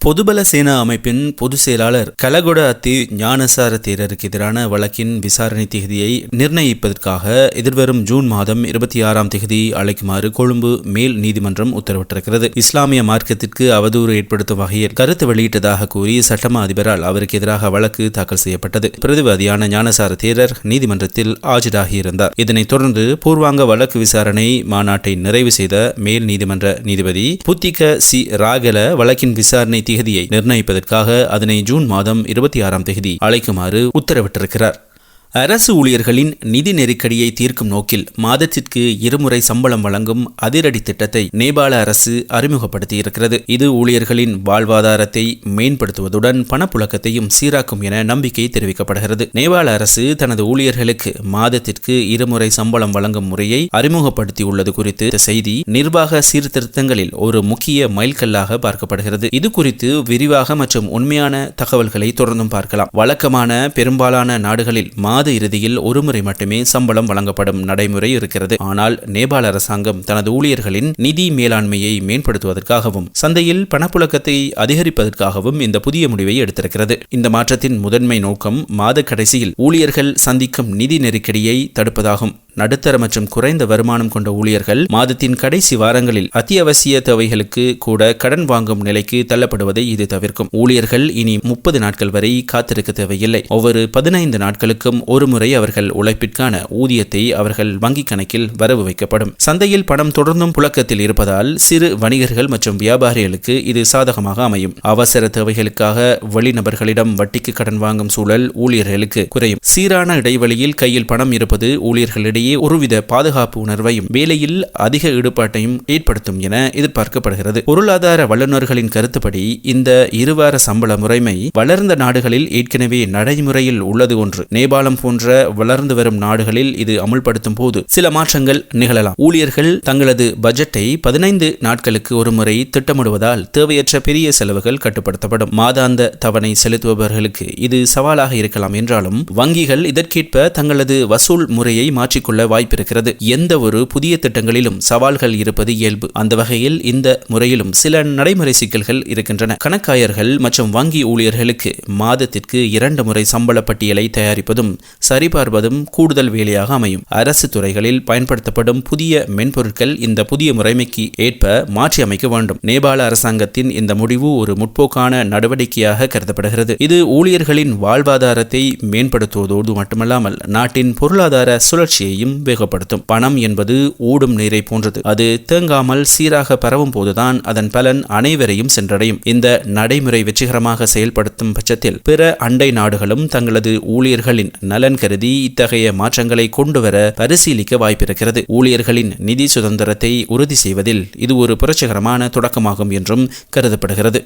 பொதுபல சேனா அமைப்பின் பொதுச் செயலாளர் கலகொட அத்தி ஞானசார தேரருக்கு எதிரான வழக்கின் விசாரணை திகதியை நிர்ணயிப்பதற்காக எதிர்வரும் ஜூன் மாதம் 26ஆம் திகதி அழைக்குமாறு கொழும்பு மேல் நீதிமன்றம் உத்தரவிட்டிருக்கிறது. இஸ்லாமிய மார்க்கத்திற்கு அவதூறு ஏற்படுத்தும் வகையில் கருத்து வெளியிட்டதாக கூறி சட்டமா அதிபரால் அவருக்கு எதிராக வழக்கு தாக்கல் செய்யப்பட்டது. பிரதிவாதியான ஞானசார தேரர் நீதிமன்றத்தில் ஆஜராகியிருந்தார். இதனைத் தொடர்ந்து பூர்வாங்க வழக்கு விசாரணை மாநாட்டை நிறைவு செய்த மேல் நீதிமன்ற நீதிபதி புத்திக சி ராகல வழக்கின் விசாரணை திகதியை நிர்ணயிப்பதற்காக அதனை ஜூன் மாதம் 26ஆம் திகதி அழைக்குமாறு உத்தரவிட்டிருக்கிறார். அரசு ஊழியர்களின் நிதி நெருக்கடியை தீர்க்கும் நோக்கில் மாதத்திற்கு 2 முறை சம்பளம் வழங்கும் அதிரடி திட்டத்தை நேபாள அரசு அறிமுகப்படுத்தியிருக்கிறது. இது ஊழியர்களின் வாழ்வாதாரத்தை மேம்படுத்துவதுடன் பணப்புழக்கத்தையும் சீராக்கும் என நம்பிக்கை தெரிவிக்கப்படுகிறது. நேபாள அரசு தனது ஊழியர்களுக்கு மாதத்திற்கு 2 முறை சம்பளம் வழங்கும் முறையை அறிமுகப்படுத்தியுள்ளது குறித்து செய்தி நிர்வாக சீர்திருத்தங்களில் ஒரு முக்கிய மைல்கல்லாக பார்க்கப்படுகிறது. இது குறித்து விரிவாக மற்றும் உண்மையான தகவல்களை தொடர்ந்தும் பார்க்கலாம். வழக்கமான பெரும்பாலான நாடுகளில் இறுதியில் 1 முறை மட்டுமே சம்பளம் வழங்கப்படும் நடைமுறை இருக்கிறது. ஆனால் நேபாள அரசாங்கம் தனது ஊழியர்களின் நிதி மேலாண்மையை மேம்படுத்துவதற்காகவும் சந்தையில் பணப்புழக்கத்தை அதிகரிப்பதற்காகவும் இந்த புதிய முடிவை எடுத்திருக்கிறது. இந்த மாற்றத்தின் முதன்மை நோக்கம் மாத கடைசியில் ஊழியர்கள் சந்திக்கும் நிதி நெருக்கடியை தடுப்பதாகும். நடுத்தர மற்றும் குறைந்த வருமானம் கொண்ட ஊழியர்கள் மாதத்தின் கடைசி வாரங்களில் அத்தியாவசிய தேவைகளுக்கு கூட கடன் வாங்கும் நிலைக்கு தள்ளப்படுவதை இது தவிர்க்கும். ஊழியர்கள் இனி 30 நாட்கள் வரை காத்திருக்க தேவையில்லை. ஒவ்வொரு 15 நாட்களுக்கும் ஒரு முறை அவர்கள் உழைப்பிற்கான ஊதியத்தை அவர்கள் வங்கிக் கணக்கில் வரவு வைக்கப்படும். சந்தையில் பணம் தொடர்ந்தும் புழக்கத்தில் இருப்பதால் சிறு வணிகர்கள் மற்றும் வியாபாரிகளுக்கு இது சாதகமாக அமையும். அவசர தேவைகளுக்காக வெளிநபர்களிடம் வட்டிக்கு கடன் வாங்கும் சூழல் ஊழியர்களுக்கு குறையும். சீரான இடைவெளியில் கையில் பணம் இருப்பது ஊழியர்களிடையே ஒருவித பாதுகாப்பு உணர்வையும் வேலையில் அதிக ஈடுபாட்டையும் ஏற்படுத்தும் என எதிர்பார்க்கப்படுகிறது. பொருளாதார வல்லுநர்களின் கருத்துப்படி இந்த இருவார சம்பள முறைமை வளர்ந்த நாடுகளில் ஏற்கனவே நடைமுறையில் உள்ளது ஒன்று. நேபாளம் போன்ற வளர்ந்து வரும் நாடுகளில் இது அமுல்படுத்தும் போது சில மாற்றங்கள் நிகழலாம். ஊழியர்கள் தங்களது பட்ஜெட்டை 15 நாட்களுக்கு ஒரு முறை திட்டமிடுவதால் தேவையற்ற பெரிய செலவுகள் கட்டுப்படுத்தப்படும். மாதாந்த தவணை செலுத்துபவர்களுக்கு இது சவாலாக இருக்கலாம் என்றாலும் வங்கிகள் இதற்கேற்ப தங்களது வசூல் முறையை மாற்றிக்கொள்ள வாய்ப்பிருக்கிறது. எந்த ஒரு புதிய திட்டங்களிலும் சவால்கள் இருப்பது இயல்பு. அந்த வகையில் இந்த முறையிலும் சில நடைமுறை சிக்கல்கள் இருக்கின்றன. கணக்காயர்கள் மற்றும் வங்கி ஊழியர்களுக்கு மாதத்திற்கு 2 முறை சம்பள பட்டியலை தயாரிப்பதும் சரிபார்ப்பதும் கூடுதல் வேலையாக அமையும். அரசு துறைகளில் பயன்படுத்தப்படும் புதிய மென்பொருட்கள் இந்த புதிய முறைமைக்கு ஏற்ப மாற்றி அமைக்க வேண்டும். நேபாள அரசாங்கத்தின் இந்த முடிவு ஒரு முற்போக்கான நடவடிக்கையாக கருதப்படுகிறது. இது ஊழியர்களின் வாழ்வாதாரத்தை மேம்படுத்துவதோடு மட்டுமல்லாமல் நாட்டின் பொருளாதார சுழற்சியையும் வேகப்படுத்தும். பணம் என்பது ஓடும் நீரை போன்றது. அது தேங்காமல் சீராக பரவும் போதுதான் அதன் பலன் அனைவரையும் சென்றடையும். இந்த நடைமுறை வெற்றிகரமாக செயல்படுத்தும் பட்சத்தில் பிற அண்டை நாடுகளும் தங்களது ஊழியர்களின் நலன் கருதி இத்தகைய மாற்றங்களை கொண்டுவர பரிசீலிக்க வாய்ப்பிருக்கிறது. ஊழியர்களின் நிதி சுதந்திரத்தை உறுதி செய்வதில் இது ஒரு புரட்சிகரமான தொடக்கமாகும் என்றும் கருதப்படுகிறது.